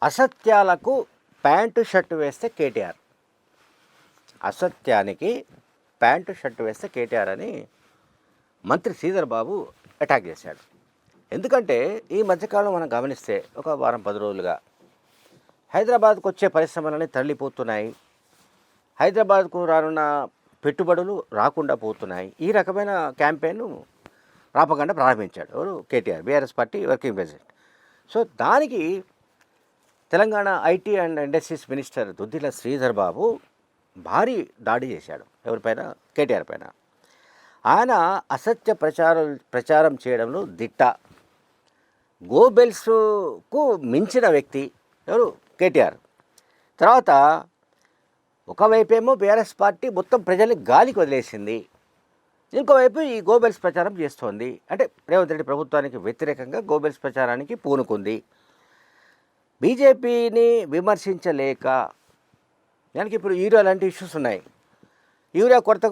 అసత్యాలకు pant shirt వేస్తే KTR, అసత్యానికి pant shirt వేస్తే కేటీఆర్ అని మంత్రి శ్రీధర్ బాబు అటాక్ చేశాడు. ఎందుకంటే ఈ మధ్యకాలం మనం గమనిస్తే ఒక వారం 10 రోజులుగా హైదరాబాద్కు వచ్చే పరిశ్రమలన్నీ తరలిపోతున్నాయి, హైదరాబాద్కు రానున్న పెట్టుబడులు రాకుండా పోతున్నాయి. ఈ రకమైన క్యాంపెయిన్ రాపకుండా ప్రారంభించాడు ఎవరు, KTR, BRS party working president. So దానికి Telangana IT and industries minister Duddilla Sridhar Babu భారీ దాడి చేశాడు ఎవరిపైన, కేటీఆర్ పైన. ఆయన అసత్య ప్రచారం చేయడంలో దిట్ట, గోబెల్స్కు మించిన వ్యక్తి ఎవరు, కేటీఆర్. తర్వాత ఒకవైపేమో బీఆర్ఎస్ పార్టీ మొత్తం ప్రజల్ని గాలికి వదిలేసింది, ఇంకోవైపు ఈ గోబెల్స్ ప్రచారం చేస్తోంది. అంటే రేవంత్ రెడ్డి ప్రభుత్వానికి వ్యతిరేకంగా గోబెల్స్ ప్రచారానికి పూనుకుంది. బీజేపీని విమర్శించలేక, దానికి ఇప్పుడు యూరియా లాంటి ఇష్యూస్ ఉన్నాయి. యూరియా కొరత